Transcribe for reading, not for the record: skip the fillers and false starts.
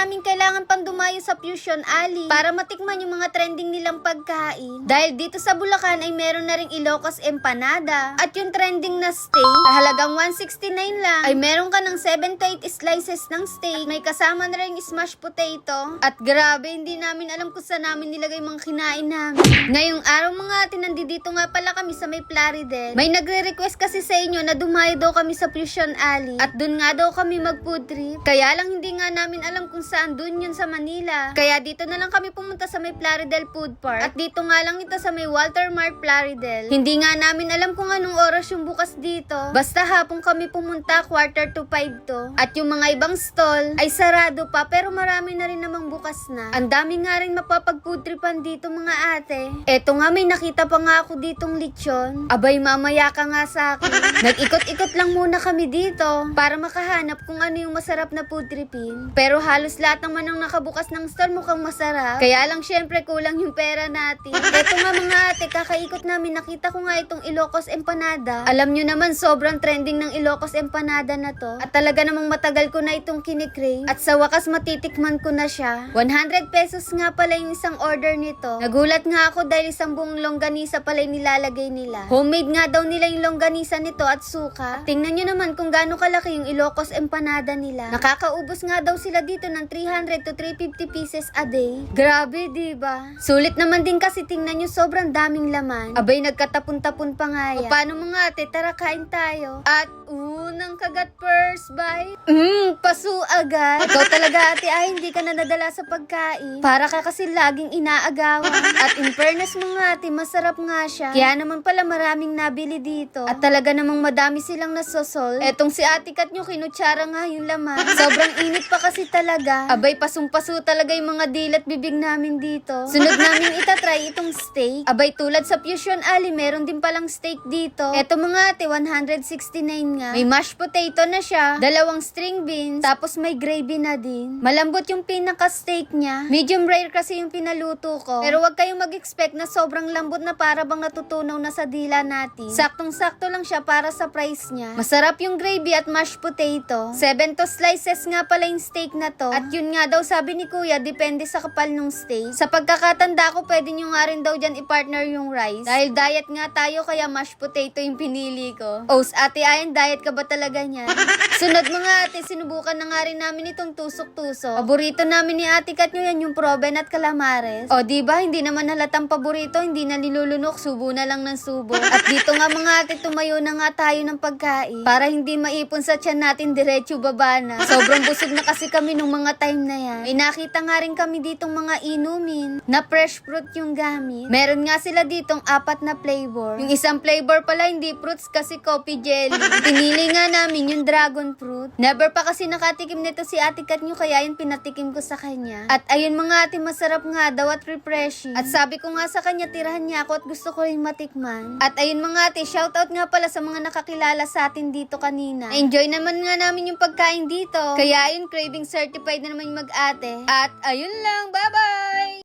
namin kailangan pang dumayo sa Fusion Alley para matikman yung mga trending nilang pagkain. Dahil dito sa Bulacan ay meron na ring Ilocos Empanada. At yung trending na steak, sa halagang 169 lang, ay meron ka ng 7 to 8 slices ng steak. May kasama na rin smashed potato. At grabe, hindi namin alam kung saan namin nilagay mga kinain namin. Ngayong araw mga ate, nandito nga pala kami sa may Plaridel. May nagre-request kasi sa inyo na dumayo daw kami sa Fusion Alley. At dun nga daw kami mag-food trip. Kaya lang hindi nga namin alam kung saan dun yun sa Manila. Kaya dito na lang kami pumunta sa may Plaridel Food Park. At dito nga lang ito sa may Walter Mart Plaridel. Hindi nga namin alam kung anong oras yung bukas dito. Basta hapon kami pumunta, 4:45 to. At yung mga ibang stall ay sarado pa, pero marami na rin namang bukas na. Ang dami nga rin mapapag-food tripan dito mga ate. Eto nga, may nakita pa nga ako ditong lechon. Abay, mamaya ka nga sa akin. Nag-ikot-ikot lang muna kami dito para makahanap kung ano yung masarap na food tripin. Pero halos lahat naman ng nakabukas ng stall mukhang masarap. Kaya lang syempre kulang yung pera natin. Eto nga mga ate, kakaikot namin, nakita ko nga itong Ilocos Empanada. Alam nyo naman, sobrang trending ng Ilocos Empanada na to. At talaga namang matagal ko na itong kinikrave. At sa wakas matitikman ko na siya. 100 pesos nga pala yung isang order nito. Nagulat nga ako dahil isang buong longganisa pala yung nilalagay nila. Homemade nga daw nila yung longganisa nito at suka. At tingnan nyo naman kung gaano kalaki yung Ilocos Empanada nila. Nakakaubos nga daw sila dito ng 300 to 350 pieces a day. Grabe, diba? Sulit naman din kasi tingnan nyo, sobrang daming laman. Abay, nagkatapon-tapon pa nga yan. O paano mga ate, tara kain tayo. At unang kagat first bite. Paso agad. Ikaw talaga ate ay hindi ka na nadala sa pagkain. Para ka kasi laging inaagawan. At in fairness mga ate, masarap nga siya. Kaya naman pala maraming nabili dito. At talaga namang madami silang nasosol. Etong si ate Kat nyo, kinutsara nga yung laman. Sobrang init pa kasi talaga. Abay, pasong-paso talaga yung mga dilat bibig namin dito. Sunod namin itatry itong steak. Abay, tulad sa Fusion Alley, meron din palang steak dito. Eto mga ate, 169 nga. May mashed potato na siya, 2 string beans, tapos may gravy na din. Malambot yung pinaka-steak niya. Medium rare kasi yung pinaluto ko. Pero wag kayong mag-expect na sobrang lambot na para bang natutunaw na sa dila natin. Saktong-sakto lang siya para sa price niya. Masarap yung gravy at mashed potato. 7 to slices nga pala yung steak na to. At yun nga daw sabi ni kuya, depende sa kapal ng steak. Sa pagkakatanda ko, pwede nyo nga rin daw dyan i-partner yung rice. Dahil diet nga tayo, kaya mashed potato yung pinili ko. Ate Ayan, diet ka ba talaga niyan? Sunod mga ate, sinubukan na nga rin namin itong tusok-tusok. Paborito namin ni ate Kat nyo yan, yung proben at calamares. O diba, hindi naman halatang paborito, hindi na nilulunok, subo na lang ng subo. At dito nga mga ate, tumayo na nga tayo ng pagkain. Para hindi maipon sa tiyan natin, diretso baba na. Sobrang busog na kasi kami nung mga time na yan. May nakita nga rin kami ditong mga inumin na fresh fruit yung gamit. Meron nga sila ditong 4 na flavor. Yung isang flavor pala hindi fruits kasi coffee jelly. Pinili nga namin yung dragon fruit. Never pa kasi nakatikim nito si ate Kat nyo, kaya yun pinatikim ko sa kanya. At ayun mga ate, masarap nga daw at refreshing. At sabi ko nga sa kanya, tirahan niya ako at gusto ko rin matikman. At ayun mga ate, shoutout nga pala sa mga nakakilala sa atin dito kanina. Enjoy naman nga namin yung pagkain dito. Kaya ayun, craving certified na naman yung mag-ate. At ayun lang, bye-bye!